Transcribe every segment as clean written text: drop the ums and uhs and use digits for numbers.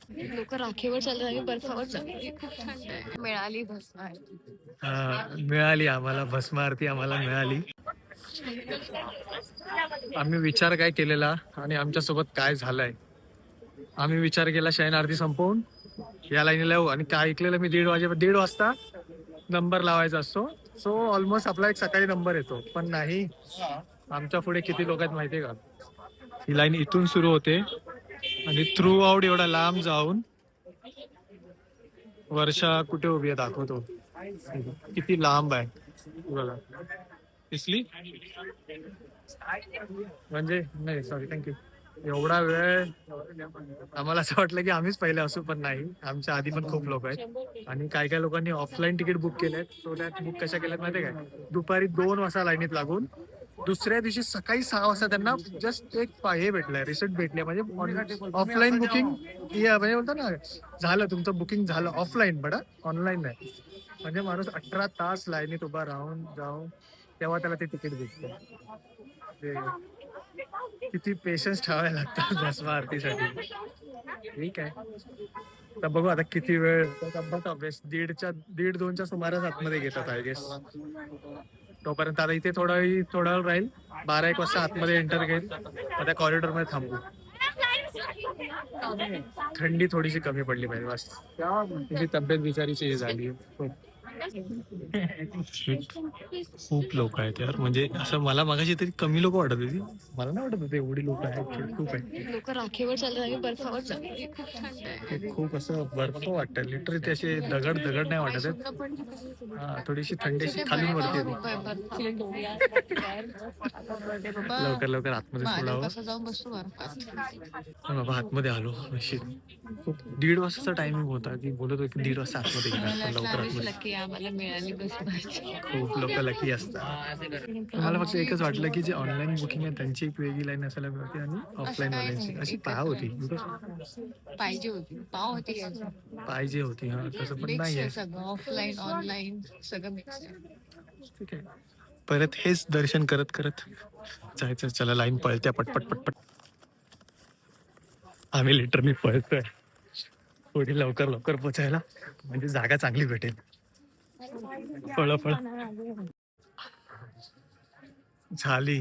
लोक राखेवर चालतात आणि बर्फावर चालतात. खूप थंड आहे. मिळाली भस्मार. मिळाली आम्हाला भस्म आरती आम्हाला मिळाली. आम्ही विचार काय केलेला आणि आमच्यासोबत काय झालंय. आम्ही विचार केला शयन आरती संपवून या लाईनीला येऊ आणि काय ऐकलेलं मी 1:30 वाजता नंबर लावायचा असतो. सो ऑलमोस्ट आपला एक सकाळी नंबर येतो, पण नाही. आमच्या पुढे किती लोक आहेत माहितीये का. ही लाईन इथून सुरू होते आणि थ्रू आउट एवढा लांब जाऊन वर्षा कुठे उभी आहे दाखवतो. किती लांब आहे बघा. दिसली म्हणजे नाही, सॉरी, थँक्यू. एवढा वेळ आम्हाला असं वाटलं की आम्हीच पहिले असू, पण नाही. आमच्या आधी पण खूप लोक आहेत आणि काही काही लोकांनी ऑफलाईन तिकीट बुक केलेत. सो त्यात बुक कशा केल्यात माहितीये काय, दुपारी 2 वाजता लाईनीत लागून दुसऱ्या दिवशी सकाळी 6 वाजता त्यांना जस्ट एक हे भेटलंय, रिसिप्ट भेटले. म्हणजे ऑफलाईन बुकिंग म्हणजे बोलतो ना, झालं तुमचं बुकिंग झालं ऑफलाईन, बट ऑनलाईन नाही. म्हणजे माणूस 18 तास लाईनीत उभा राहून जाऊन तेव्हा त्याला ते तिकीट भेटतं. किती पेशन्स ठेवायला लागतात भस्म आरतीसाठी. ठीक आहे, तर बघू आता किती वेळ. दीड दोनच्या सुमारास आतमध्ये घेतात आय गेस. तोपर्यंत आता इथे थोडा वेळ राहील. 12-1 वाजता आतमध्ये एंटर घेईल. त्या कॉरिडॉर मध्ये थांबू. थंडी थोडीशी कमी पडली पाहिजे बस. तुझी तब्येत बिचारीची हे झाली. खूप लोक आहेत यार. म्हणजे असं मला मगाशी तरी कमी लोक वाटत होती. मला नाही वाटत होते एवढी लोक आहेत. खूप आहे. लोक राखेवर चालतात आणि बर्फावर चालतात. खूप थंड आहे. खूप असं बर्फ वाटतं लिटरली. ते असे दगड दगड नाही वाटत आहेत. हा, थोडीशी थंडीशी खालून वरती लवकर लवकर आतमध्ये सोडावं. जाऊन बसतो बर्फात. बाबा आतमध्ये आलो. खूप 1:30 वाजताचा टायमिंग होता की बोलत होतो की 1:30 वाजता आतमध्ये घेणार, पण लवकर आतमध्ये. आम्हाला मिळाली भस्मार. खूप लोक लकी असतात. मला फक्त एकच वाटलं की जे ऑनलाईन बुकिंग आहे त्यांची एक वेगळी लाईन असायला पाहिजे आणि ऑफलाईन वाल्यांची अशी पाहा होती. पाहिजे होती, पाव होती, पाहिजे होती. हा, तसं पण नाहीये. सगळं ऑफलाईन ऑनलाईन सगळं मिक्स आहे. ठीक आहे, परत हेच दर्शन करत करत जायचं. चला, लाईन पळते पटपट पटपट. आम्ही लिटरली पळतोय पुढे लवकर लवकर पोचायला, म्हणजे जागा चांगली भेटेल. फळ फळ झाली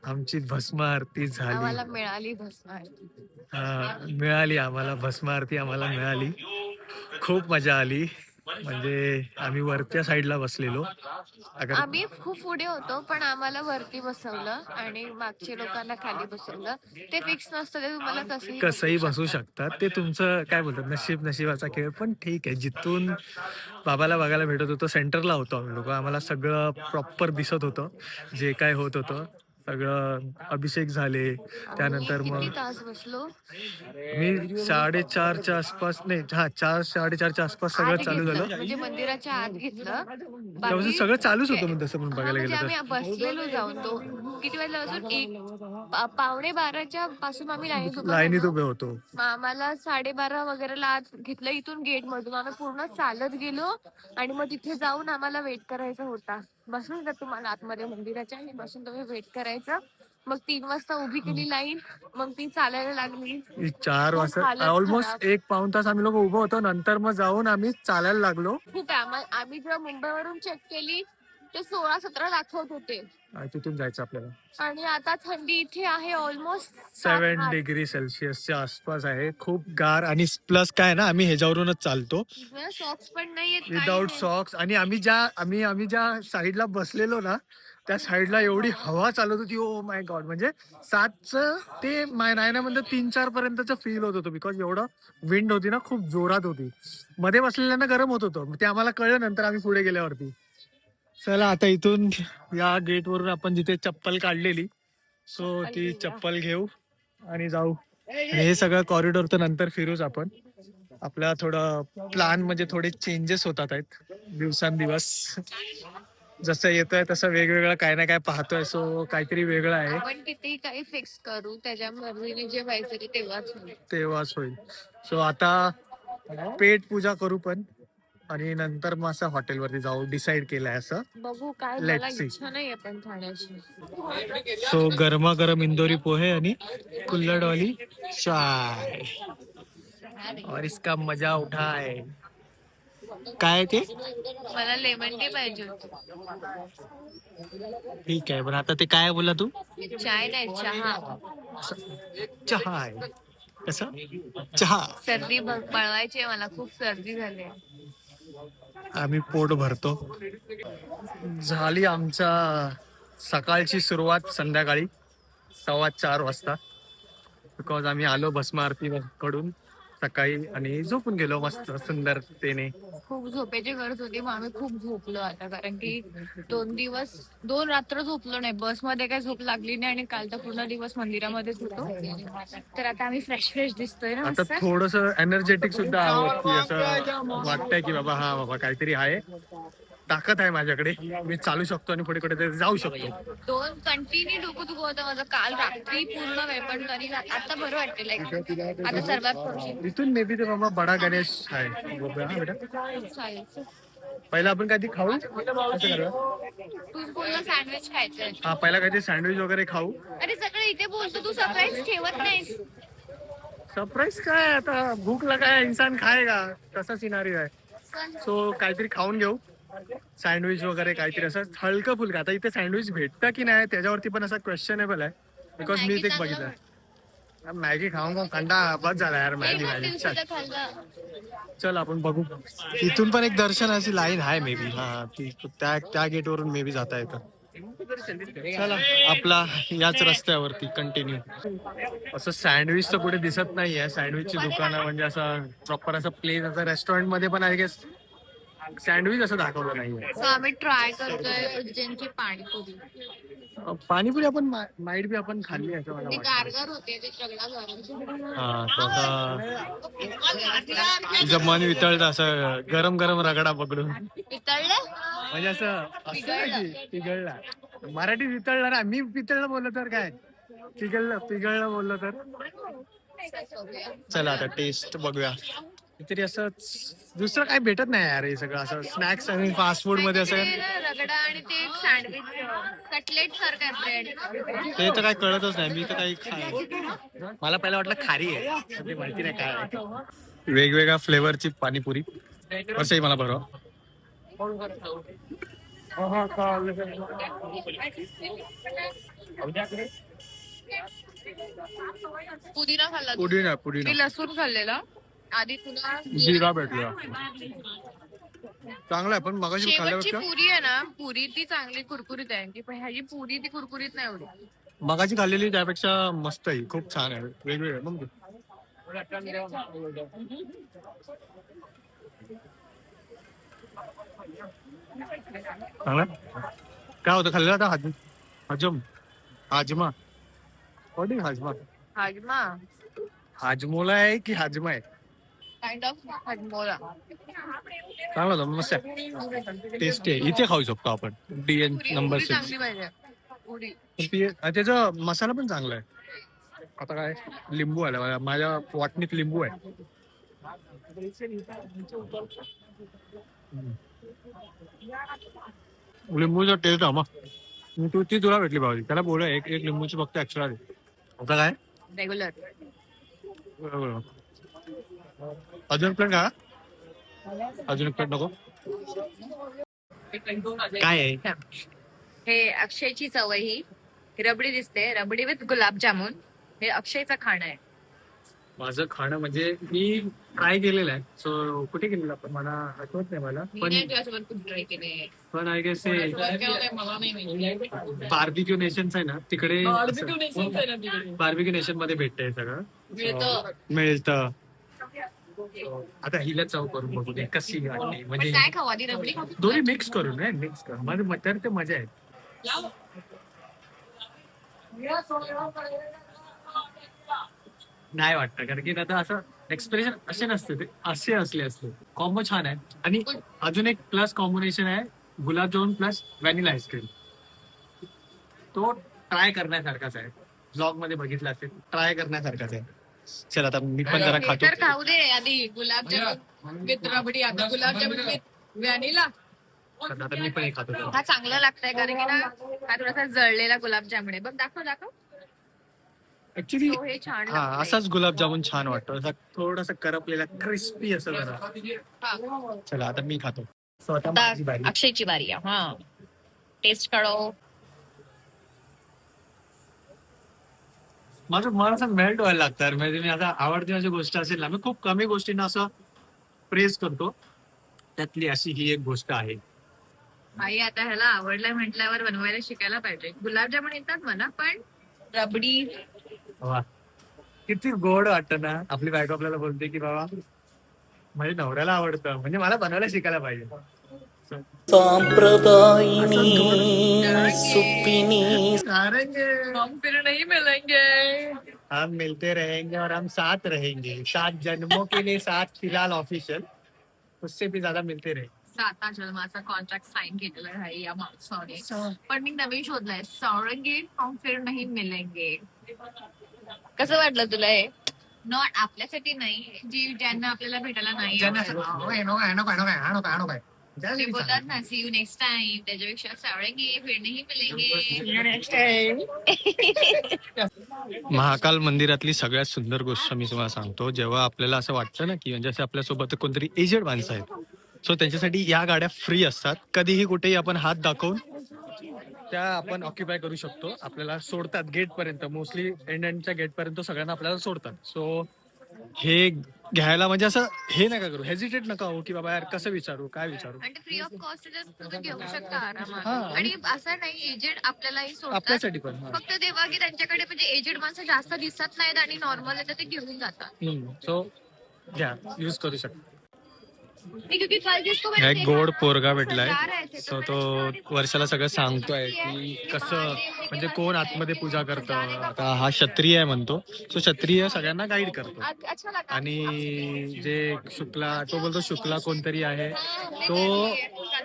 आमची भस्म आरती झाली. आम्हाला मिळाली भस्मार. मिळाली आम्हाला भस्म आरती आम्हाला मिळाली. खूप मजा आली. म्हणजे आम्ही वरच्या साईडला बसलेलो. आम्ही खूप पुढे होतो, पण आम्हाला वरती बसवलं आणि मागच्या लोकांना खाली बसवलं. ते फिक्स नसतं, ते तुम्हाला कसंही बसू शकतात. ते तुमचं काय बोलतात, नशिबाचा खेळ. पण ठीक आहे, जिथून बाबाला बघायला भेटत होतं सेंटरला होतो आम्ही लोक. आम्हाला सगळं प्रॉपर दिसत होतं जे काय होत होतं. सगळं अभिषेक झाले. त्यानंतर मग तास बसलो मी 4:30च्या आसपास, नाही, 4-4:30च्या आसपास सगळं चालू झालं. म्हणजे मंदिराच्या आत घेतलं, तेव्हा सगळं चालूच होतं. मग तसं पण बघायला गेलं तर आम्ही बसलेलो जाऊन. तो किती वाजल्यापासून 1:15 पासून आम्ही लाईनीत उभे होतो. आम्हाला 12:30 वगैरे आत घेतलं इथून गेट मधून. आम्ही पूर्ण चालत गेलो आणि मग तिथे जाऊन आम्हाला वेट करायचा होता. बसून का तुम्हाला आतमध्ये मंदिराच्या आणि बसून तुम्ही वेट करायचं. मग 3 वाजता उभी केली लाईन, मग ती चालायला लागली. 4 वाजता ऑलमोस्ट 1-पाऊण तास आम्ही लोक उभं होतो. नंतर मग जाऊन आम्ही चालायला लागलो. खूप आम्ही जेव्हा मुंबईवरून चेक केली ते 16-17 दाखवत होते. तिथून जायचं आपल्याला. आणि आता थंडी इथे आहे ऑलमोस्ट 7 डिग्री सेल्सिअसच्या आसपास आहे. खूप गार. आणि प्लस काय ना, आम्ही ह्याच्यावरूनच चालतो सॉक्स पण नाही, विदाउट सॉक्स. आणि आम्ही ज्या साईडला बसलेलो ना, त्या साईडला एवढी हवा चालत होती. Oh my God. म्हणजे 7चं ते 9 3-4 पर्यंतच फील होत होतं. बिकॉज एवढं विंड होती ना, खूप जोरात होती. मध्ये बसलेल्यांना गरम होत होतं. ते आम्हाला कळलं नंतर आम्ही पुढे गेल्यावरती. चला, आता इथून या गेट वरून आपण जिथे चप्पल काढलेली, सो ती चप्पल घेऊ आणि जाऊ. हे सगळं कॉरिडॉर तर नंतर फिरूच आपण. आपला थोडं प्लॅन म्हणजे थोडे चेंजेस होतात आहेत दिवसांदिवस. जसं येतोय तसं वेगवेगळं काय ना काय पाहतोय. सो काहीतरी वेगळं आहे. आपण किती काही फिक्स करू, त्याच्या मर्जीने जे व्हायचं तेव्हाच होईल. सो आता पेट पूजा करू पण, आणि नंतर मग असं हॉटेलवरती जाऊ डिसाईड केलंय. असं बघू काय. मला इच्छा नाही आपण खाण्याची. सो गरमागरम इंदोरी पोहे आणि कुल्हडवाली चाय. और इसका मजा उठाए. काय आहे ते? मला लेमन टी पाहिजे होती. ठीक आहे, पण आता ते काय बोलला तू? चाय नाही, चहा. चहा आहे. कसं? चहा. सर्दी बळवायची आहे मला, खूप सर्दी झाली. आम्ही पोट भरतो. झाली आमच्या सकाळची सुरुवात संध्याकाळी 4:15 वाजता. बिकॉज आम्ही आलो भस्म आरती कडून सकाळी आणि झोपून गेलो मस्त सुंदरतेने. खूप झोपेची गरज होती, मग आम्ही खूप झोपलो आता, कारण की 2 रात्र झोपलो नाही. बसमध्ये काही झोप लागली नाही आणि काल तर पूर्ण दिवस मंदिरामध्येच होतो. तर आता आम्ही फ्रेश दिसतोय ना आता मस्त. थोडस एनर्जेटिक सुद्धा आहोत की असं वाटतंय की बाबा हा बाबा काहीतरी आहे, ताकद आहे माझ्याकडे, मी चालू शकतो आणि पुढे कुठे जाऊ शकतो. 2 कंटिन्यू डोकं दुखत होतं माझं काल रात्री पूर्ण वेळ, पण तरी आता बरं वाटतं. लाईक आता सर्वात करू इथून मे बी ते बाबा बडा गणेश आहे. हा बेटा, चालेल. पहिला आपण काहीतरी खाऊ. असं करूया. तूच बोलला सँडविच खायचंय. हा, पहिला काहीतरी सँडविच वगैरे खाऊ. अरे सगळं इथे बोलतो, तू सरप्राईज ठेवत नाहीस. सरप्राईज काय, आता भूक लगाय इंसान खाएगा, तसा सिनारिओ आहे. सो काहीतरी खाऊन घेऊ, सँडविच वगैरे काहीतरी असं हलकं फुलकं. आता इथे सँडविच भेटतं की नाही त्याच्यावरती पण असा क्वेश्चनेबल आहे, बिकॉज मी ते बघितलं. मॅगी खाऊंगा, कंटा बस झाला यार मॅगी. चल आपण बघू. इथून पण एक दर्शनाची लाईन आहे मे बी. हा, ती त्या गेट वरून मे बी जाता येतं. चला आपला याच रस्त्यावरती कंटिन्यू. असं सँडविच तर कुठे दिसत नाहीये. सँडविचची दुकानं म्हणजे असं प्रॉपर असं प्लेस असं रेस्टॉरंट मध्ये पण आय गेस सँडविच असं दाखवलं नाहीये. सो आम्ही ट्राय करतोय उज्जैनची पाणीपुरी. पाणीपुरी आपण माईट बी आपण खाल्ली असं मला ती वाटतं. गारगार होते, ती रगडा गार. हा, तुझं मन वितळतं असं गरम गरम रगडा पकडून. पितळले म्हणजे असं पिघळला. मराठी वितळलं ना, मी पितळलं बोललो तर काय, पिघळलं बोललो तर. चला आता टेस्ट बघूया. तरी असं दुसरं काही भेटत नाही यार, हे सगळं असं स्नॅक्स आणि फास्ट फूड मध्ये असं. रगडा आणि ते एक सँडविच कटलेट सारखं ब्रेड. ते तर काय कळतच नाही. मी तर काही मला पहिला वाटलं खारी आहे, ते माहिती नाही काय आहे. वेगवेगळ्या फ्लेवरची पाणीपुरी असंही मला बरं. पुदिना खाल्ला, पुदिना मी लसूण खाल्लेला आधी. तुला जिरा भेटला, चांगला आहे. पण मगाशी शेवटची खाल्ल्यापेक्षा पुरी आहे ना, पुरी ती चांगली कुरकुरीत आहे. की ह्याची पुरी ती कुरकुरीत नाही एवढी. मगाची खाल्लेली त्यापेक्षा मस्त आहे, खूप छान आहे, वेगवेगळे. मग काय होतं खाल्लं आता? हाजमा हाजमा हाजमा हाजमोला आहे की हाजमा आहे? Kind of Hajmola. चांगला होता, मस्त आहे, टेस्टी आहे. इथे खाऊ शकतो आपण, DN नंबर 6. चांगली पाहिजे पुरी. त्याचा मसाला पण चांगला आहे. आता काय लिंबू आला माझ्या वाटणीत, लिंबू आहे. लिंबूचा टेस्ट हा मग ती तुला भेटली पाहिजे. त्याला बोला एक लिंबूची फक्त एक्स्ट्रा दे. आता काय रेग्युलर. अजून प्लेट का? अजून एक प्लेट नको? काय आहे हे? अक्षयची सवय ही रबडी दिसते, रबडी विथ गुलाबजामुन. हे अक्षयचं खाणं आहे. माझं खाणं म्हणजे मी ट्राय केलेलं आहे. सो कुठे केलेलं पण मला आठवत नाही मला, पण आय गेस बार्बिक्यू नेशन्स आहे ना तिकडे, बार्बिक्यू नेशन मध्ये भेटतंय सगळं, मिळतं. आता हिला चव करून बघू दे कशी वाटते. म्हणजे काय खाऊ आधी, रबडी खाऊ? दोन्ही मिक्स करून मिक्स कर, माझं ते मजा आहे. नाही वाटतं, कारण की आता असं एक्सप्रेशन असे नसते, ते असे असले कॉम्बो छान आहे. आणि अजून एक प्लस कॉम्बिनेशन आहे, गुलाबजामुन प्लस व्हॅनिला आईस्क्रीम. तो ट्राय करण्यासारखाच आहे. ब्लॉग मध्ये बघितला असेल, ट्राय करण्यासारखाच आहे. चल आता मी पण जरा खातो. तर खाऊ दे आधी गुलाबजामुन विथ रबडी, आता गुलाबजामुन विथ व्हॅनिला. आता मी पण खातो. हा चांगला लागतंय, कारण की ना हा थोडासा जळलेला गुलाबजामुन आहे बघ. दाखव. ऍक्च्युली तो हे छान हा लागतंय. असाच गुलाबजामुन छान वाटतो, असा थोडासा करपलेला क्रिस्पी असं जरा. हा. चला आता मी खातो. स्वतः आता माझी बारी. अक्षयची बारी आहे. हा, टेस्ट काढो. माझं मन असं मेल्ट व्हायला लागतं. म्हणजे मी आता आवडती माझी गोष्ट असेल ना, मी खूप कमी गोष्टींना असं प्रेस करतो, त्यातली अशी ही एक गोष्ट आहे. आई आता ह्याला आवडलंय म्हटल्यावर बनवायला शिकायला पाहिजे. गुलाबजामुन येतात मला, पण रबडी वा, किती गोड वाटतं ना. आपली बायको आपल्याला बोलते की बाबा माझ्या नवऱ्याला आवडतं, म्हणजे मला बनवायला शिकायला पाहिजे. सांप्रदायिनी नारंगी. सुप्पिनी नारंगी. हम फिर नहीं मिलेंगे. हम मिलते रहेंगे और हम साथ रहेंगे 7 जन्मों के लिए, साथ फिलहाल ऑफिशियल, उससे भी ज्यादा मिलते रहेंगे. 7 जन्माचा कॉन्ट्रॅक्ट साईन केलेला आहे या माणसाने. पण मी नवीन शोधलाय, सावरंगे हम फिर नहीं मिलेंगे. कसं वाटलं तुला हे? नॉट आपल्यासाठी नाही, जी ज्यांना आपल्याला भेटायला नाही आवडत. ते बोलतात ना, सी यू नेक्स्ट टाइम. त्याच्यापेक्षा सावरंगे फिर नहीं मिलेंगे. महाकाल मंदिरातली सगळ्यात सुंदर गोष्ट मी तुम्हाला सांगतो, जेव्हा आपल्याला असं वाटतं ना की म्हणजे असं आपल्यासोबत कोणतरी एजेड माणसं आहेत, सो त्यांच्यासाठी या गाड्या फ्री असतात. कधीही कुठेही आपण हात दाखवून त्या आपण ऑक्युपाय करू शकतो. आपल्याला सोडतात गेट पर्यंत, मोस्टली एंडच्या गेट पर्यंत सगळ्यांना आपल्याला सोडतात. सो हे घ्यायला म्हणजे असं हे नका करू, हेजिटेट नका हो की बाबा यार कसं विचारू, काय विचारू. आणि फ्री ऑफ कॉस्ट तुम्ही घेऊ शकता आरामात. हा. आणि असं नाही, एजेड आपल्यालाही सोडतात. आपल्यासाठी पण फक्त तेव्हा की त्यांच्याकडे म्हणजे एजेड माणसं जास्त दिसत नाहीत आणि नॉर्मल आहे तर ते घेऊन जातात. सो घ्या, यूज करू शकता. क्योंकि कल जिसको हा एक गोड पोरगा भेटलाय. सरदार आहे ते, सो तो वर्षाला सगळं सांगतोय की कसं म्हणजे कोण आतमध्ये पूजा करतं. आता हा क्षत्रिय आहे म्हणतो, सो क्षत्रिय सगळ्यांना गाईड करतो. अच्छा लगा. आणि जे शुक्ला, तो बोलतो शुक्ला कोणतरी आहे, तो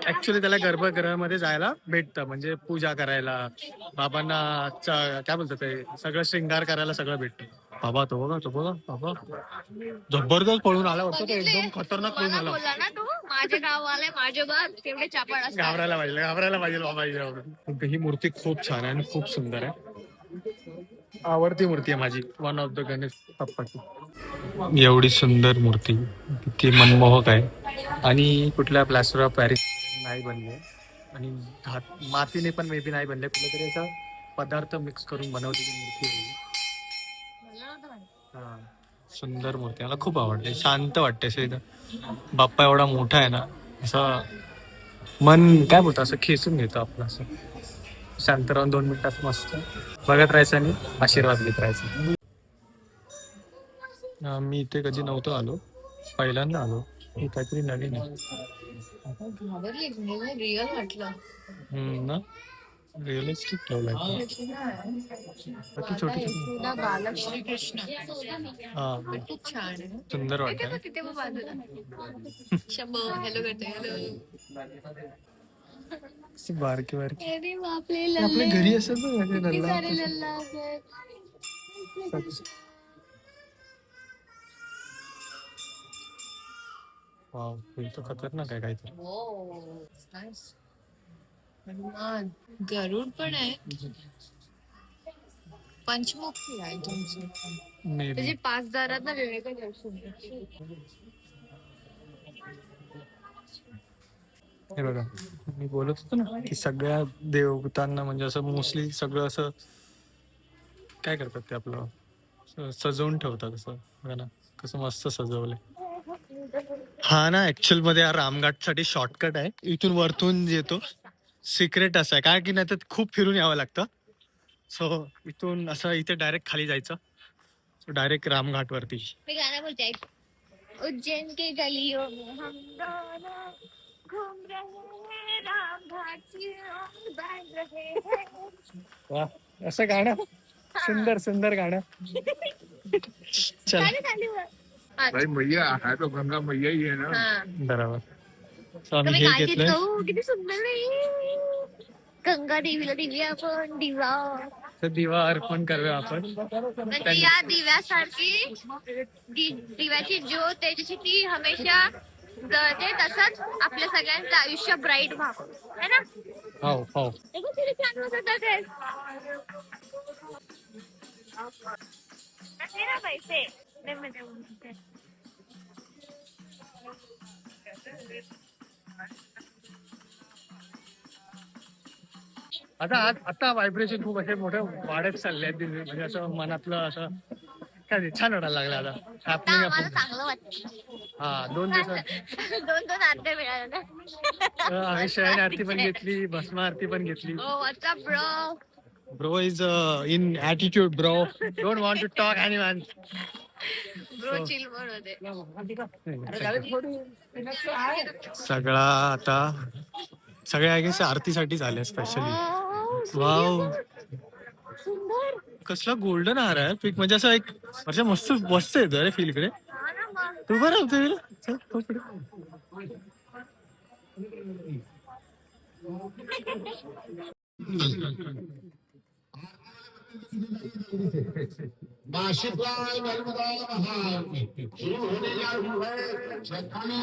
ऍक्च्युली त्याला गर्भगृहामध्ये जायला भेटतं, म्हणजे पूजा करायला, बाबांना काय बोलतात ते सगळं श्रृंगार करायला सगळं भेटतं. बाबा तो बघा बाबा जबरदस्त पळून आला वाटतं, तो एकदम खतरनाक पळून आला. बोलला ना तू, माझे गाववाले माझे बघ तेवढे चापड असतात. घाबरायला पाहिजे बाबा हिच्यावर. ही मूर्ती खूप छान आहे आणि खूप सुंदर आहे. आवडती मूर्ती आहे माझी, वन ऑफ द गणेश बाप्पाची. एवढी सुंदर मूर्ती, किती मनमोहक आहे. आणि कुठल्या प्लॅस्टर ऑफ पॅरिस नाही बनले आणि मातीने पण मे बी नाही बनले, कुठेतरी असा पदार्थ मिक्स करून बनवलेली मूर्ती आहे. हा, सुंदर मूर्ती, मला खूप आवडते. शांत वाटते असं इथं. बाप्पा एवढा मोठा आहे ना, असं मन काय बोलतं असं खेचून घेतो आपलं. असं शांत राहून 2 मिनिटात मस्त बघत राहायचं आणि आशीर्वाद घेत राहायचं. मी इथे कधी नव्हतो आलो, पहिल्यांदा आलो. हे काहीतरी नवीन आहे. घाबरली रिअल म्हटलं. ना रिअलिस्टिक ठेवलंय. बाकी छोटी छोटी. बालक श्रीकृष्ण हा, खूप छान आहे. सुंदर वाटतं. तिथे मग बाजूला शंभो हॅलो करते. हॅलो बारकी बारकी अरे बापरे, आपल्या घरी असं किती सारे लल्ला आहेत. वाव, हे तर खतरनाक आहे काहीतरी. हो, नाईस. हनुमान, गरुड पण आहे. पंचमुखी आहे तुमची. मे बी त्याचे 5 दारात ना वेगवेगळे दर्शन. हे बघा, मी बोलत होतो ना की सगळ्या देवतांना म्हणजे असं मोस्टली सगळं असं काय करतात ते आपलं सजवून ठेवतात. असं बघा ना कसं मस्त सजवलंय. हा ना ऍक्च्युअल मध्ये रामघाट साठी शॉर्टकट आहे, इथून वरतून येतो. सिक्रेट असं आहे काय की नाही तर खूप फिरून यावं लागतं. सो इथून असं इथे डायरेक्ट खाली जायचं, सो डायरेक्ट रामघाट वरती. मी गाणं बोलते. उज्जैन के गलियों में हम दोनों घूम रहे हैं, राम घाट की ओर बढ़ रहे हैं. वा, असं गाणं सुंदर सुंदर गाणं. चल भाई मैया है तो गंगा मैया ही है ना. बरोबर. सो आम्ही हे घेतलंय. किती सुंदर नाही. गंगा देवीला देवी आपण दिवा, तर दिवा अर्पण करूया आपण. म्हणजे या दिव्यासारखी दिव्याची ज्योत आहे जशी ती हमेशा जळते, तसंच आपल्या सगळ्यांचं आयुष्य ब्राईट व्हावं है ना. हो हो. किती छान होतं ते. पैसे आता व्हायब्रेशन खूप असे मोठे वाढत चालले आहेत म्हणजे असं मनातलं असं काय ते छान वाटायला लागलं आता आम्हाला हॅपनिंग. चांगलं वाटतं. हा 2 दिवसात दोन आरत्या मिळाल्या ना. आम्ही शयन आरती पण घेतली, भस्म आरती पण घेतली. Oh, what's up, bro? Bro is in attitude, bro. Don't want to talk anyone. Bro, chill mode मध्ये. सगळा आता सगळे आय गेस आरतीसाठी झाले स्पेशली. वाव, सुंदर. कसला गोल्डन हार आहे पीक म्हणजे असं एक म्हणजे मस्त मस्त येतो रे फील इकडे. हा ना मग. तू बरं होतं नाशिकला नर्मदा महाल सुरू होने जा रही है श्रद्धालु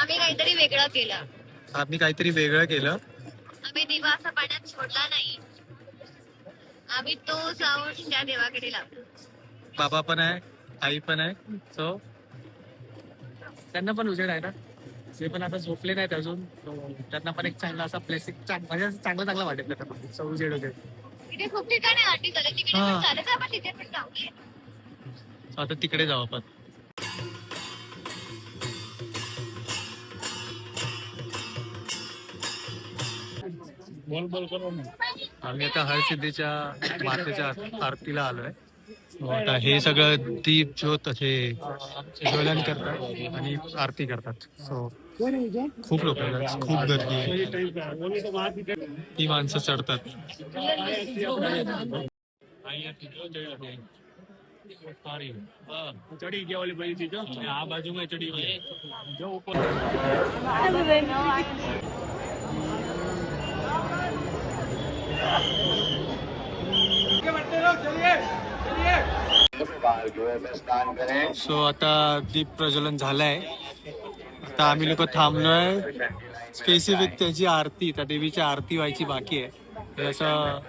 आम्ही काहीतरी वेगळं केलं. आम्ही काहीतरी वेगळं केलं. आम्ही दिवा असा पाण्यात सोडला नाही. आम्ही तो जाऊन त्या देवाकडे लावला. बाबा पण आहे, आई पण आहे, सो त्यांना पण उजेड आहे ना. ते पण आता झोपले नाहीत अजून, त्यांना पण एक चांगला असा प्लेस म्हणजे चांगलं चांगलं वाटेल त्यांना. सो उजेड वगैरे तिथे खूप ठिकाणी आरती झाली. तिकडे हा. पण चालत आपण तिथे पण जाऊया. So आता तिकडे जाऊ आपण. आम्ही आता हरसिद्धीच्या मातेच्या आरतीला आलोय. आता हे सगळं दीप ज्योत असे ज्वलन करतात आणि आरती करतात. सो खूप लोक येतात, खूप गर्दी आहे. ती माणसं चढतात. चढ़ी क्या वाली बड़ी चीज आ बाजू में चढ़ी हुई है जो ऊपर. सो आता दीप प्रज्वलन झालंय. आता आम्ही लोक थांबलोय. स्पेसिफिक त्याची आरती, त्या देवीची आरती व्हायची बाकी आहे. हे असं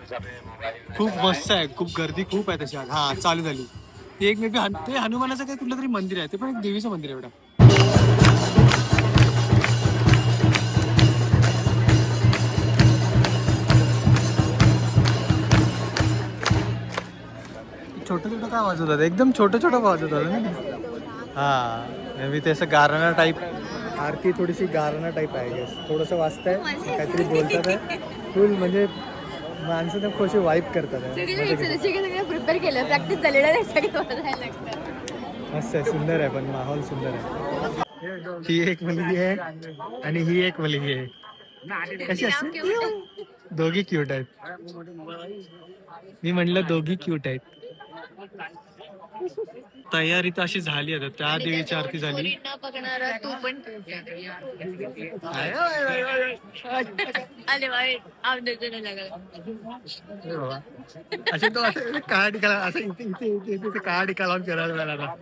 खूप मस्त आहे, खूप गर्दी खूप आहे तशी. हा चालू झाली. ते एक मे बी ते हनुमानाचं काही कुठलं तरी मंदिर आहे, ते पण एक देवीचं मंदिर आहे एवढं. छोटं छोटं काय वाजवत होतं, एकदम छोटं छोटं वाजवत होतं ना. हा मी ते असं गाराणा टाईप आरती, थोडीशी गाराणा टाईप आहे. थोडंसं वाजतंय, काहीतरी बोलतात आहे. फुल म्हणजे माणसं तर खुशी वाईप करतात. प्रिपेअर केलं, प्रॅक्टिस झालेलं नाही. मस्त आहे, सुंदर आहे, पण माहोल सुंदर आहे. ही एक मुलगी आहे आणि ही एक मुलगी आहे. कशी असते? दोघी क्यूट आहेत. मी म्हणलं दोघी क्यूट आहेत. तयारी तर अशी झाली आता. त्या देवीची आरती झाली. तू पण असे तो असं काळा टिकाला असं इथे काळा टिका लावून करायला लागला.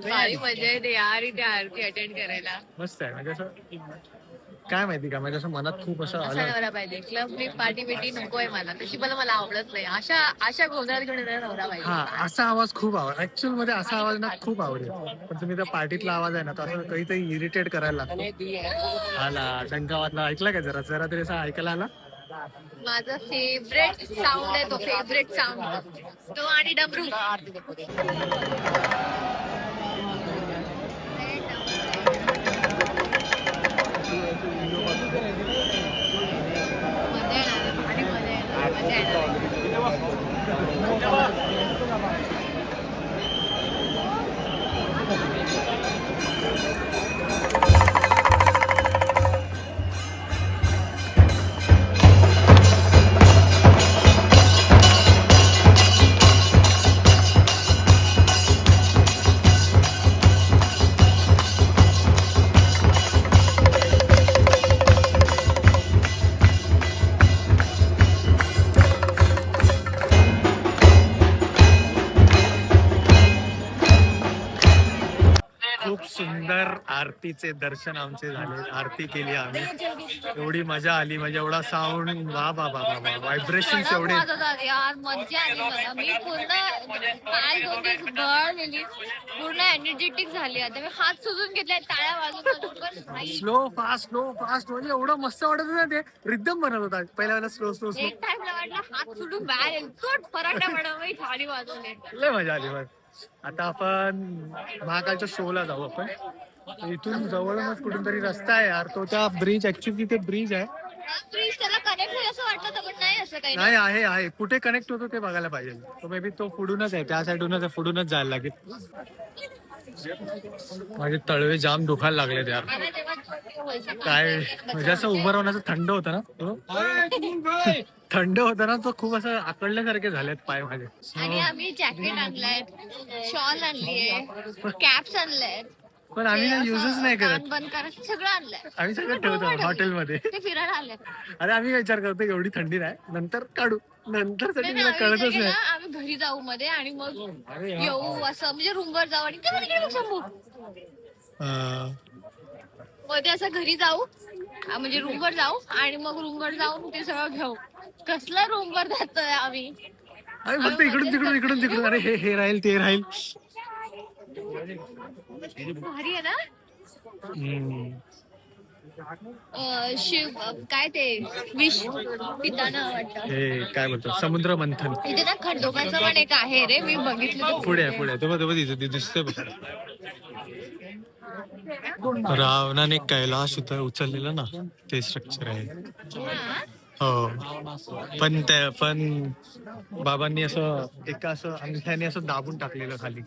भारी मजा येते यार इथे आरती अटेंड करायला. मस्त आहे. म्हणजे असं काय माहिती का, म्हणजे असं मनात खूप असं असा आलं. नवरा पाहिजे. क्लब मी पार्टी बिटी नकोय मला. तशी मला आवडत नाही. अशा गोंधळात घेऊन येणारा नवरा पाहिजे. हा असा आवाज खूप आवड. ऍक्च्युअल मध्ये असा आवाज ना खूप आवडेल. पण तुम्ही त्या पार्टीतला आवाज आहे ना, तो असं काहीतरी इरिटेट करायला लागतो. आला डंका वाजला, ऐकला का जरा जरा तरी असा ऐकायला आला. माझा फेवरेट साऊंड आहे तो, फेवरेट साऊंड तो आणि डमरू. मजा येणार, भारी मजा येणार, मजा येणार. खूप सुंदर आरतीचे दर्शन आमचे झाले. आरती केली आम्ही, एवढी मजा आली. म्हणजे एवढा साऊंड, वा वा वा वा, व्हायब्रेशन एवढे. यार मजा आली मला. मी पूर्ण काल 2 दिवस गळलेली, पूर्ण एनर्जेटिक झाली. आता मी हात सुजून घेतले, टाळ्या वाजवून. स्लो फास्ट म्हणजे एवढं मस्त वाटत होतं ना, ते रिदम बनत होता पहिल्या वेळेला. स्लो एक टाइमला वाटलं हात सुटून बाहेर फराटा पडा थाळी वाजवले. लय मजा आली. बस आता आपण महाकालच्या शोला जाऊ. आपण इथून जवळच कुठून तरी रस्ता आहे यार, तो त्या ब्रिज, ऍक्च्युअली ते ब्रिज आहे. प्लीज त्याला कनेक्ट होईल असं वाटलं तर, पण नाही असं काही. नाही, आहे कुठे कनेक्ट होतो ते बघायला पाहिजे. तो मे बी तो पुढूनच आहे, त्या साईडूनच आहे, पुढूनच जायला लागेल. माझे तळवे जाम दुखायला लागले यार. काय म्हणजे असं उभं राहून असं थंड होतं ना, थंड होतं ना, तो खूप असं आकडल्यासारखे झालेत पाय माझे. आणि आम्ही जॅकेट आणलाय, शॉल आणलीये, कॅप्स आणलाय, पण आम्ही ना युजच नाही करत. बंद करायचं सगळं आणलंय. आम्ही सगळं ठेवतो हॉटेलमध्ये. ते फिरायला आले. अरे आम्ही विचार करतो एवढी थंडी नाही, नंतर काढू, नंतर साठी मला कळतच नाही. आम्ही घरी जाऊ मध्ये आणि मग येऊ असं, म्हणजे रूमवर जाऊ आणि मध्ये असं घरी जाऊ, म्हणजे रूमवर जाऊ आणि मग रूमवर जाऊन ते सगळं घेऊ. कसलं रूमवर जातोय आम्ही फक्त इकडून तिकडून. अरे हे राहील, ते राहील. भारी आहे ना. शिव काय ते विष पिताना वाटतं, हे काय बोलतो, समुद्र मंथन. इथे ना खंडोबाचं पण एक आहे रे, मी बघितलं. पुढे दिसतंय बघ. रावणाने कैलाश उचललेलं ना, ते स्ट्रक्चर आहे. हो, पण बाबांनी असं एका असं अंगठ्याने असं दाबून टाकलेलं खाली.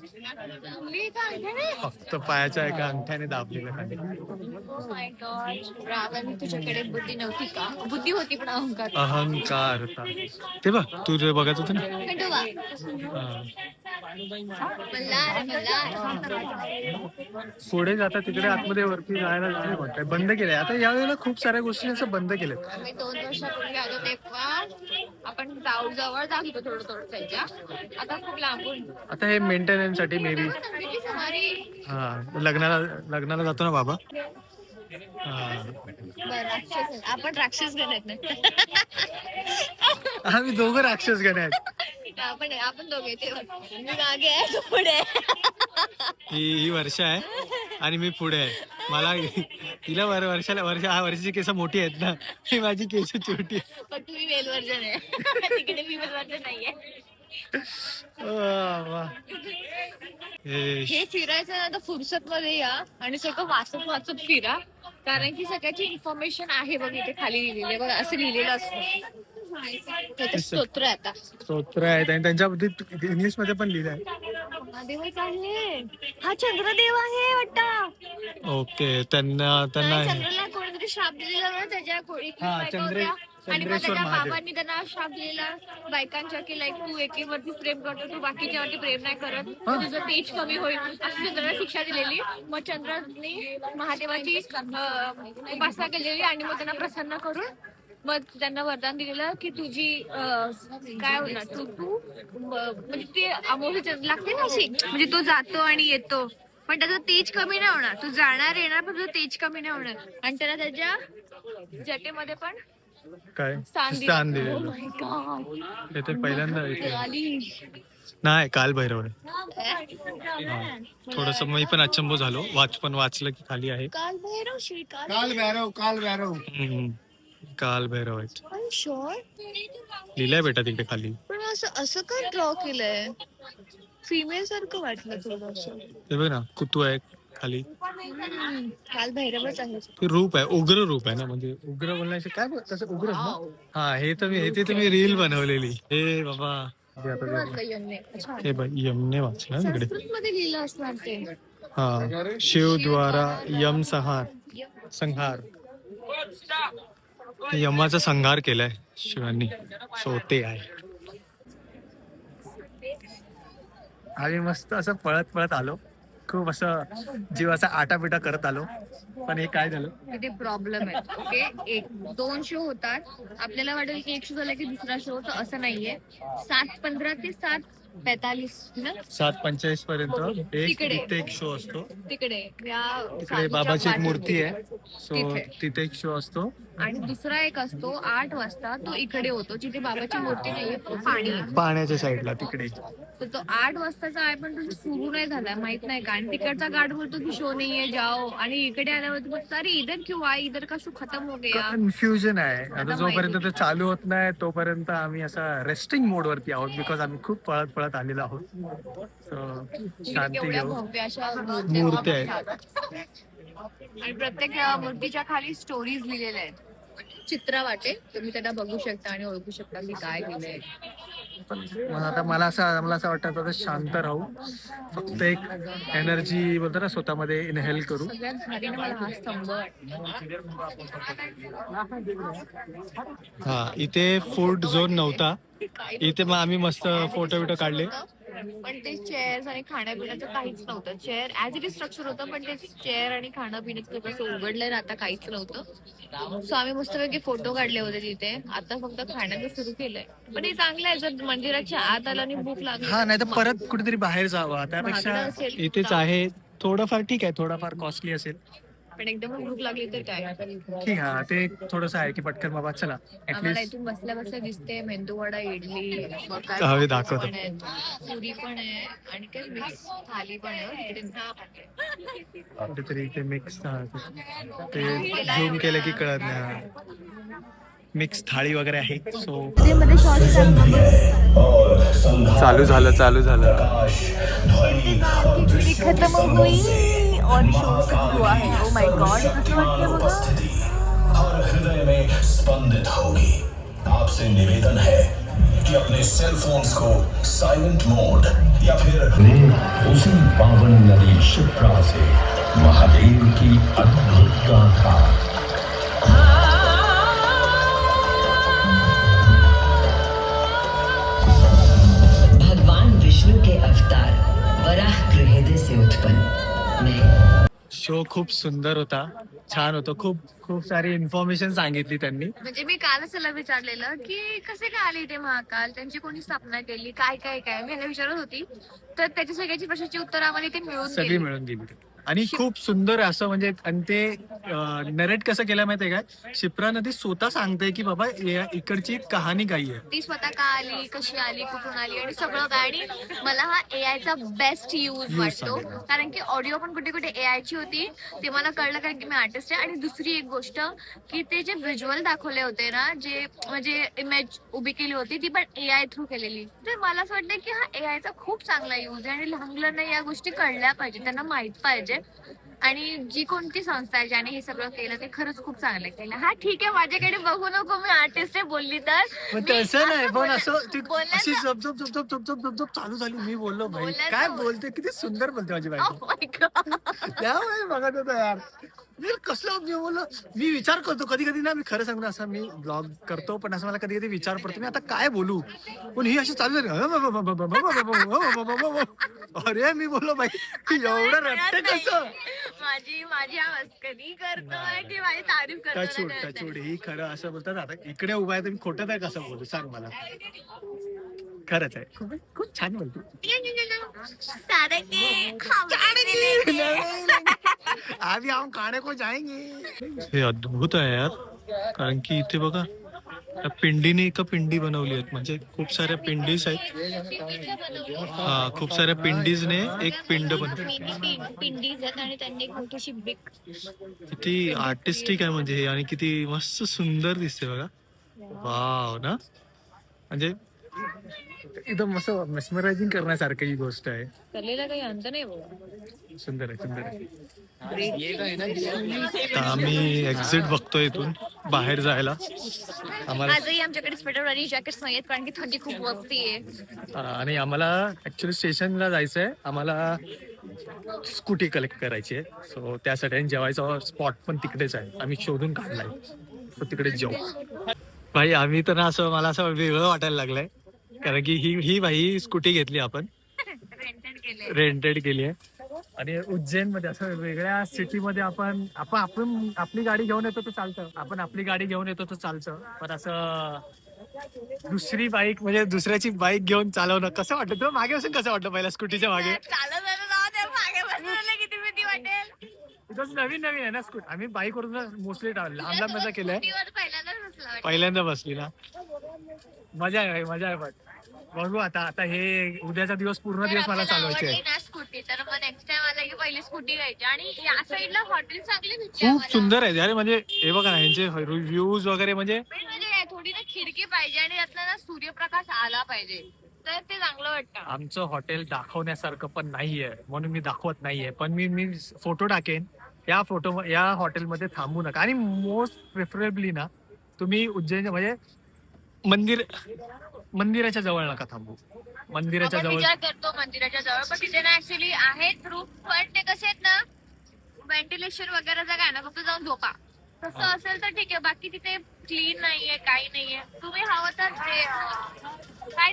फक्त पायाच्या एका अंगठ्याने दाबलेलं खाली. रावणाने तुझ्याकडे बुद्धी नव्हती का? बुद्धी होती पण अहंकार होता. ते बघ, तू जे बघत होत ना. पुढे जाता तिकडे आतमध्ये वरती जायला नाही म्हणताय, बंद केलंय आता. यावेळेला खूप साऱ्या गोष्टी असं बंद केलेत. आम्ही 2 वर्षापूर्वी आलो तेव्हा आपण जवळ जात होतो थोडं त्याच्या. आता खूप लांबून. आता हे मेंटेनन्स साठी मे बी. हा, लग्नाला जातो ना बाबा. आपण राक्षस गणत नाही. आम्ही दोघं राक्षस गण आहेत. आपण दोघे, मी मागे आहे, तू पुढे आहे. ही वर्ष आहे आणि मी पुढे आहे. मला तिला वर्षाची केस मोठी आहेत ना, ही माझी केस छोटी आहे. पण तुम्ही वेल वर्जन आहे, तिकडे मी वेल वर्जन नाहीये. हे फिरायचं ना तर फुरसत मध्ये या आणि सगळं वाचत फिरा, कारण की सगळ्याची इन्फॉर्मेशन आहे बघ इथे खाली लिहिलेली. बघ असं लिहिलेलं असतं. त्याचे स्तोत्र आहे, आता स्तोत्र आहेत आणि त्यांच्यामध्ये इंग्लिश मध्ये पण लिहिलं आहे. हा चंद्रदेव आहे वाटतं. ओके, त्यांना चंद्राला कोणीतरी श्राप दिलेला ना, त्याच्या आणि मग त्याच्या बाबांनी त्यांना श्राप दिलेला बायकांच्या की लाईक तू एकीवरती प्रेम करतो, तू बाकीच्यावरती प्रेम नाही करत, तुझं तेज कमी होईल अशी चंद्राला शिक्षा दिलेली. मग चंद्राने महादेवाची उपासना केलेली आणि मग त्यांना प्रसन्न करून मग त्यांना वरदान दिलेलं की तुझी काय होणार, तू म्हणजे ते अमोल लागते ना अशी, म्हणजे तो जातो आणि येतो पण त्याचं तेज कमी नाही होणार. तू जाणार येणार पण तुझं तेज कमी नाही होणार. आणि त्याला त्याच्या जटेमध्ये पण काय स्थान दिलेलं. दिलेलं. ते तर पहिल्यांदा नाही, काल भैरव आहे. थोडस मी पण अचंबो झालो, वाचलं की खाली आहे काल भैरव. काल भैरव. काल भैरव आहेत. शुअर. लिहिलंय बेटा तिकडे खाली. पण असं असं का ड्रॉ केलंय? फिमेल सारखं वाटलं थोडंसं. ते बघ ना, कुतू आहे खाली. काल भैरवच आहे. ते रूप आहे, उग्र रूप आहे ना, म्हणजे उग्र बोलण्याचे काय तसं उग्र ना. हा हे तुम्ही रील बनवलेली. हे बाबा हे बघ यमने वाचलं तिकडे. संस्कृतमध्ये लिहिलं असणार ते. हा, शिव द्वारा यम संहार, यमाचा संहार केलाय शिवांनी. सो ते आहे. आम्ही मस्त असं पळत पळत आलो, खूप असं जीवाचा आटापिटा करत आलो. पण हे काय झालं, तिथे प्रॉब्लेम आहे. ओके, 2 शो होतात. आपल्याला वाटेल की एक शो झाला की दुसरा शो, तर असं नाहीये. 7:15 ते 7:45 ना 7:45 पर्यंत तिकडे. इथे एक शो असतो. तिकडे तिकडे बाबाची एक मूर्ती आहे, सो तिथे. तिथे एक शो असतो. आणि दुसरा एक असतो 8 वाजता, तो इकडे होतो जिथे बाबाची मूर्ती नाहीये, तो पाणी आहे. पाण्याच्या साईडला तिकडे. तर तो 8 वाजताचा आहे, पण तो सुरू नाही झालाय, माहित नाही का. आणि तिकडचा गार्ड बोलतो की शो नाहीये जाओ, आणि इकडे आल्यावर बोलतो अरे इधर क्यों आए, इधर का शो खतम हो गया. कन्फ्युजन आहे. आता आता जोपर्यंत माहिती. ते चालू होत नाही तोपर्यंत आम्ही असा रेस्टिंग मोड वरती आहोत, बिकॉज आम्ही खूप पळत पळत आलेलो आहोत. So, शांती केवढ्या घेऊ. भव्य अशा मूर्त्या आहेत. आणि प्रत्येक मूर्तीच्या खाली स्टोरीज लिहिलेल्या आहेत, चित्र वाटे. तुम्ही त्यांना बघू शकता आणि ओळखू शकता की काय लिहिलंय. आता मला असं वाटतं आता शांत राहू, फक्त एक एनर्जी बोलतो ना स्वतःमध्ये इनहेल करू. सगळ्यात भारी ना मला हा स्तंभ हा, इथे फूड झोन नव्हता. इथे मग आम्ही मस्त फोटो बिटो काढले. पण ते चेअर्स आणि खाण्यापिण्याचं काहीच नव्हतं. Chair as it is structure होतं, पण ते चेअर आणि खाणं पिण्याचं कसं उघडलंय ना आता काहीच नव्हतं. सो आम्ही मस्तपैकी फोटो काढले होते तिथे. आता फक्त खाण्याचं सुरू केलंय. पण हे चांगलं आहे, जर मंदिराच्या आत आलं आणि भूक लागली. हा, नाही तर परत कुठेतरी बाहेर जावं, त्यापेक्षा महागडं असेल. इथेच आहे. थोडंफार ठीक आहे, थोडंफार कॉस्टली असेल, पण एकदम भूक लागली तर काय. ठीक आहे. ते थोडंसं आहे की पटकन बाबा चला आम्हाला ऍटलीस्ट. इथून बसल्या बसल्या दिसते मेंदू वडा, इडली, मग काय हवे दाखवतो. पण आहे, पुरी पण आहे, आणि काय मिक्स थाली पण आहे तिकडे. कुठेतरी ते मिक्स ते झूम केलं की कळत नाही. मिक्स थाळी वगैरे आहे. सो चालू झालं. खतम हुई और शो शुरू हुआ है. ओ माय गॉड, कसं वाटतं बघा. हर हृदय में स्पंदित होगी. आपसे निवेदन है कि अपने सेल फोन्स को साइलेंट मोड या फिर उसी पावन नदी शिप्रा से महादेव की अद्भुत गाथा. भगवान विष्णु के अवतार वराह गृहदे से उत्पन्न. शो खूप सुंदर होता, छान होतं. खूप सारी इन्फॉर्मेशन सांगितली त्यांनी. म्हणजे मी कालच त्याला विचारलेलं की कसे काय आले ते महाकाल, त्यांची कोणी स्थापना केली, काय काय काय मी ह्याला विचारत होती. तर त्याच्या सगळ्याची प्रश्नाची उत्तर आम्हाला इथे मिळून सगळी गेली. मिळून गेली. आणि खूप सुंदर असं म्हणजे, आणि ते नरेट कसं केलं माहितीये काय, शिप्रा नदी स्वतः सांगते की बाबा इकडची एक कहाणी काही आहे. ती स्वतः का आली, कशी आली, कुठून आली, आणि सगळं काय. आणि मला हा AI चा बेस्ट यूज वाटतो, कारण की ऑडिओ पण कुठे कुठे AI ची होती, ते मला कळलं कारण की मी आर्टिस्ट आहे. आणि दुसरी एक गोष्ट की ते जे व्हिज्युअल दाखवले होते ना, जे म्हणजे इमेज उभी केली होती, ती पण AI थ्रू केलेली. तर मला असं वाटतं की हा AI चा खूप चांगला यूज आहे, आणि लहान मुलांना या गोष्टी कळल्या पाहिजे, त्यांना माहित पाहिजे. आणि जी कोणती संस्था आहे ज्याने हे सगळं केलं ते खरंच खूप चांगलं केलं. हा ठीक आहे, माझ्याकडे बघू नको, मी आर्टिस्ट आहे बोलली तर. पण मी तसं नाही, पण बोलले- असं ती बोलले अशी ना. झप चालू झाली. मी बोललो भाई बोलले काय ना. बोलते, किती सुंदर बोलते माझी Oh बायको. my God. त्यामुळे बघत होता यार. मी कसलं, मी बोललो, मी विचार करतो कधी कधी ना, मी खरं सांगतो असं मी ब्लॉग करतो, पण असं मला कधी कधी विचार पडतो मी आता काय बोलू. पण ही अशी चालू झाली. अरे मी बोललो बाई एवढं रट्टे कसं. माझी आवाज कधी करतोय की माझी तारीफ करतोय. टचवूड ही खरं असं बोलतात. आता इकडे उभा आहे तर मी खोटं आहे कसं बोलू सांग मला. खरंच आहे, खूप छान बोलतो. अभी हम खाने को जाएंगे. हे अद्भुत आहे यार, कारण की इथे बघा त्या पिंडीने एक पिंडी बनवली आहेत, म्हणजे खूप साऱ्या पिंडीज आहेत. हा, खूप साऱ्या पिंडीजने एक पिंड बनवली. पिंडीज आहेत आणि त्यांनी एक मोठीशी ब्रिक. किती आर्टिस्टिक आहे म्हणजे हे, आणि किती मस्त सुंदर दिसते बघा. वाव ना, म्हणजे एकदम मस्त मेस्मरायझिंग करण्यासारखी ही गोष्ट आहे. कलेला काही अंत नाही बाबा. सुंदर आहे, सुंदर आहे. आता आम्ही एक्झिट बघतोय इथून बाहेर जायला. आम्हाला आजही आमच्याकडे स्वेटर आणि जॅकेट्स नाही आहेत कारण की थंडी खूप वाजती आहे. आणि आम्हाला ऍक्च्युली स्टेशनला जायचंय. आम्हाला स्कूटी कलेक्ट करायची आहे, सो त्यासाठी आणि जेवायचा स्पॉट पण तिकडेच आहे, आम्ही शोधून काढलाय, सो तिकडेच जाऊ. भाई आम्ही तर ना असं, मला असं वेगळं वाटायला लागलंय, कारण की ही भाई स्कूटी घेतली आपण, रेंटेड केली आहे. आणि उज्जैन मध्ये असं वेगळ्या सिटी मध्ये आपण आपली गाडी घेऊन येतो तर चालतं, आपण आपली गाडी घेऊन येतो तर चालतं, पण असं दुसरी बाईक म्हणजे दुसऱ्याची बाईक घेऊन चालवणं कसं वाटतं? तुला मागे असून कसं वाटतं पहिल्या स्कूटीच्या मागे? किती भीती वाटेल. बिकॉज नवीन आहे ना स्कूटी. आम्ही बाईक वरून मोस्टली लांब मजा केलंय. पहिल्यांदाच पहिल्यांदा बसली ना, मजा आहे भाई, मजा आहे. पण बघू आता हे उद्याचा दिवस पूर्ण दिवस मला चालवायचे आहे. ना स्कूटी, तर मग नेक्स्ट टाइम आला की पहिली स्कूटी घ्यायची. आणि या साईडला हॉटेल चांगले भेटते खूप सुंदर आहे यार, म्हणजे हे बघा ना यांचे रिव्ह्यूज वगैरे, म्हणजे म्हणजे थोडी ना खिडकी पाहिजे आणि त्यातला ना सूर्यप्रकाश आला पाहिजे, तर ते चांगलं वाटतं. आमचं हॉटेल दाखवण्यासारखं पण नाहीये, म्हणून मी दाखवत नाहीये, पण मी फोटो टाकेन. या हॉटेलमध्ये थांबू नका, आणि मोस्ट प्रेफरेबली ना तुम्ही उज्जैन म्हणजे मंदिराच्या जवळ नका थांबू. मंदिराच्या आपण जवळ विचार करतो मंदिराच्या जवळ, पण तिथे ना ऍक्च्युअली आहेत रूम, पण ते कसे आहेत ना व्हेंटिलेशन वगैरे काय ना, फक्त जाऊन झोपा तसं असेल तर ठीक आहे. बाकी तिथे क्लीन नाहीये, काही नाहीये. तुम्ही हवं तर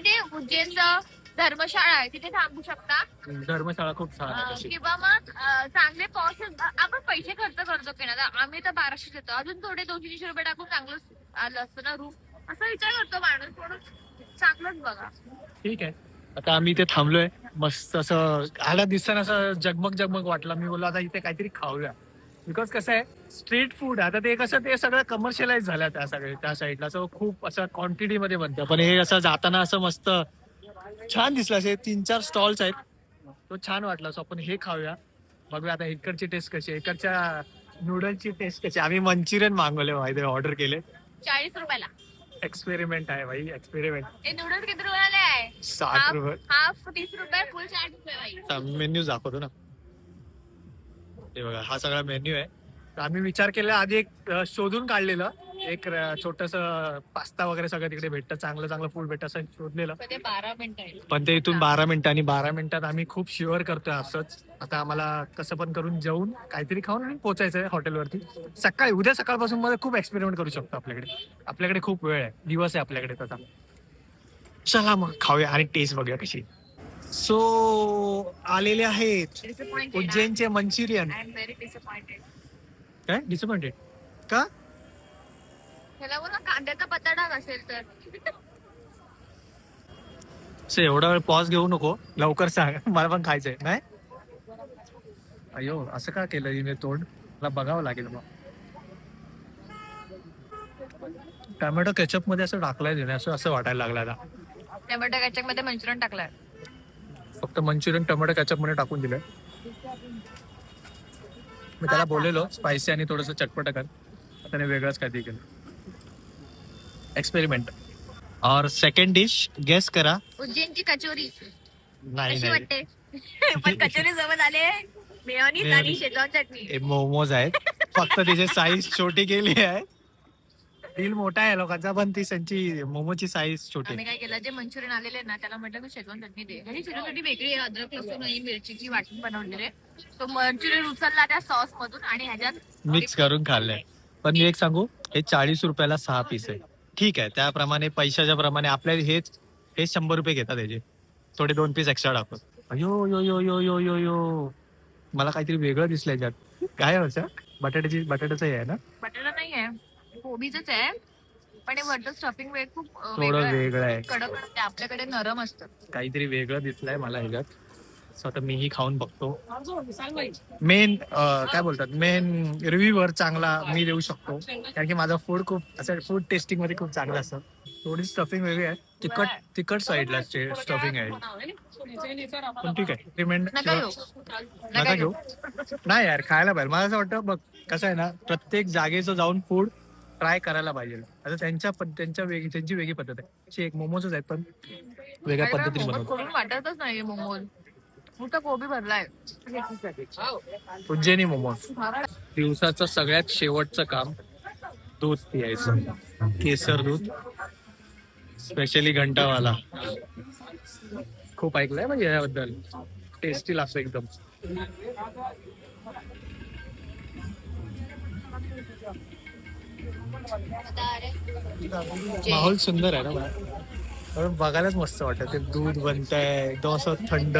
ते उज्जैनचं धर्मशाळा आहे, तिथे थांबू शकता. धर्मशाळा खूप छान आहे तशी. किंवा मग चांगले पॉश आपण पैसे खर्च करतो की ना, आम्ही तर 1200 देतो, अजून थोडे 200 रुपये टाकून चांगलं आलं असतं ना रूम, असा विचार करतो माणूस. म्हणून चांगलंच बघा. ठीक आहे, आता आम्ही इथे थांबलोय. मस्त असं आला दिसताना असं जगमग वाटलं. मी बोललो आता इथे काहीतरी खाऊया, बिकॉज कसं आहे स्ट्रीट फूड. आता ते कसं ते सगळं कमर्शियलाइज झालं त्या साईडला, असं खूप असं क्वांटिटी मध्ये बनतं. पण हे असं जाताना असं मस्त छान दिसलं. असे 3-4 स्टॉल्स आहेत, तो छान वाटला. सो आपण हे खाऊया, बघूया आता इकडची टेस्ट कशी आहे, इकडच्या नूडल्सची टेस्ट कशी. आम्ही मंचुरियन मागवले, माहिती ऑर्डर केले. 40 रुपयाला एक्सपेरिमेंट आहे भाई, एक्सपेरिमेंट. हे नूडल्स किती रुपयाला आहे? 60 रुपये. हाफ 30 रुपये, फुल 60 रुपये बाई. मेन्यू दाखवतो ना, हे बघा हा सगळा मेन्यू आहे. तर आम्ही विचार केला आधी, एक शोधून काढलेलं, एक छोटस पास्ता वगैरे सगळं तिकडे भेटतं, चांगलं फूड भेटतं असं शोधलेलं. पण ते 12 मिनिटं आहे. पण ते इथून 12 मिनिटं, आणि 12 मिनिटात आम्ही खूप शिवर करतोय असंच. आता आम्हाला कसं पण करून जेवून काहीतरी खाऊन आणि पोहोचायचंय हॉटेलवरती. उद्या सकाळपासून मध्ये खूप एक्सपेरिमेंट करू शकतो. आपल्याकडे खूप वेळ आहे, दिवस आहे आपल्याकडे तसा. चला मग खाऊया आणि टेस्ट बघूया कशी. सो आलेले आहेत Disappointed. उज्जैनचे Manchurian. I am very disappointed. काय डिसअपॉइंटेड का? ह्याला बोला कांद्याचा पताडा नसेल तर. एवढा वेळ पॉज घेऊ नको, लवकर सांग, मला पण खायचंय. नाही अयो असं का केलं हिने तोंड, मला बघावं लागेल. मग टोमॅटो केचप मध्ये असं टाकलंय तिने, असं वाटायला लागलं आता. टोमॅटो केचप मध्ये मंचुरियन टाकलाय. फक्त मंचुरियन टोमॅटो केचप मध्ये टाकून दिलंय. मी त्याला बोललेलो स्पायसी आणि थोडंसं चटपट कर, त्याने वेगळंच काहीतरी केलं. एक्सपेरिमेंट. और सेकंड डिश गेस करा. उज्जैनची कचोरी नाही कशी वाटते? पण कचोरी सोबत आले मेयोनीज आणि शेजवान चटणी. मोमोज आहेत, फक्त तिची साईज छोटी केली आहे. दिल मोठा आहे लोकांचा, पण ती त्यांची मोमोची साईज छोटी. आम्ही काय केलं, जे मंचुरियन आलेले ना त्याला म्हटलं की शेजवान चटणी दे. आणि शेजवान चटणी वेगळी आहे, अद्रक लसूण आणि मिरचीची वाटण बनवलेली आहे. तो मंचुरियन उचलला त्या सॉस मधून आणि ह्याच्यात मिक्स करून खाल्लंय. पण मी एक सांगू, हे 40 रुपयाला 6 पीस आहे. ठीक आहे, त्याप्रमाणे पैशाच्या प्रमाणे आपल्याला हेच 100 रुपये घेतात त्याचे, थोडे 2 पीस एक्स्ट्रा टाकतो. अयो यो यो यो यो यो यो मला काहीतरी वेगळं दिसलंय याच्यात. काय व्हायचं? बटाट्याचं हे आहे ना? बटाटा नाही आहे, कोबीच आहे. पण हे वरचं स्टफिंग खूप थोडं वेगळं आहे. कडक असते, आपल्याकडे नरम असतं. काहीतरी वेगळं दिसलंय मला ह्याच्यात. सो आता मीही खाऊन बघतो. मेन काय बोलतात, मेन रिव्ह्यूवर चांगला मी देऊ शकतो, कारण की माझं फूड खूप असं फूड टेस्टिंग मध्ये खूप चांगलं असतं. थोडी स्टफिंग वेगळी आहे, तिखट साईडला स्टफिंग आहे, पण ठीक आहे. रिमेंड नका घेऊ. नका घेऊ. नाही यार, खायला पाहिजे. मला असं वाटतं बघ कसं आहे ना, प्रत्येक जागेचं जाऊन फूड ट्राय करायला पाहिजे. आता त्यांची वेगळी पद्धत आहे. अशी एक मोमोजच आहेत पण वेगळ्या अरे मला पद्धतीने मोमोज बनवतात. करून वाटतच नाही मोमोज. नुसतं कोबी भरलाय. उज्जैनी मोमोज. दिवसाचं सगळ्यात शेवटचं काम दूध पियायचं. केसर दूध, स्पेशली घंटावाला. खूप ऐकलंय म्हणजे याबद्दल. टेस्टी लागतं एकदम. माहोल सुंदर आहे ना बाहेर. पण बघायलाच मस्त वाटत. ते दूध बनतंय एकदम असं थंड.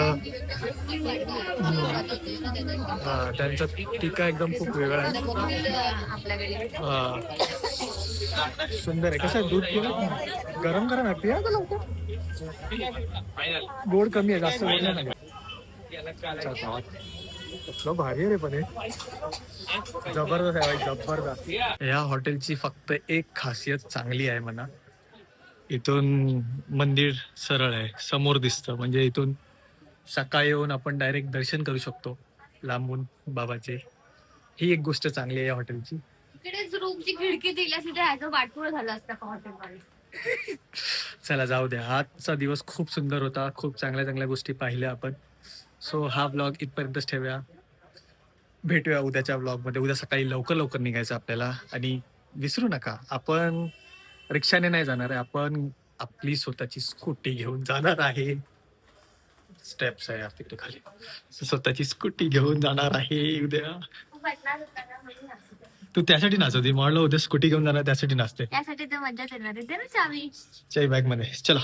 हा, त्यांचा टिका एकदम खूप वेगळा आहे. हा, सुंदर आहे. कसं आहे दूध पिलं गरम गरम आहे. पिया का लवकर. गोड कमी आहे, जास्त गोड नाही. कसलं भारी आहे रे पण हे. जबरदस्त आहे भाई, जबरदस्त. या हॉटेलची फक्त एक खासियत चांगली आहे म्हणा, इथून मंदिर सरळ आहे, समोर दिसतं. म्हणजे इथून सकाळी येऊन आपण डायरेक्ट दर्शन करू शकतो लांबून बाबाचे. ही एक गोष्ट चांगली आहे या हॉटेलची. इकडेच रूमची खिडकी दिली असती तर ह्याचं वाटपूळ झालं असतं का हॉटेलमध्ये. चला जाऊ द्या. आजचा दिवस खूप सुंदर होता. खूप चांगल्या चांगल्या गोष्टी पाहिल्या आपण. सो हा ब्लॉग इथपर्यंतच ठेवूया. भेटूया उद्याच्या ब्लॉगमध्ये. उद्या सकाळी लवकर लवकर निघायचं आपल्याला. आणि विसरू नका, आपण रिक्षाने नाही जाणार आहे, आपण आपली स्वतःची स्कूटी घेऊन जाणार आहे. स्टेप्स आहे तिथे खाली. स्वतःची स्कूटी घेऊन जाणार आहे उद्या. तू त्यासाठी नाचवते. म्हणलं उद्या स्कूटी घेऊन जाणार, त्यासाठी नाचते. त्यासाठी तर मज्जाच येणार आहे ना चावी. च्या बॅग मध्ये. चला.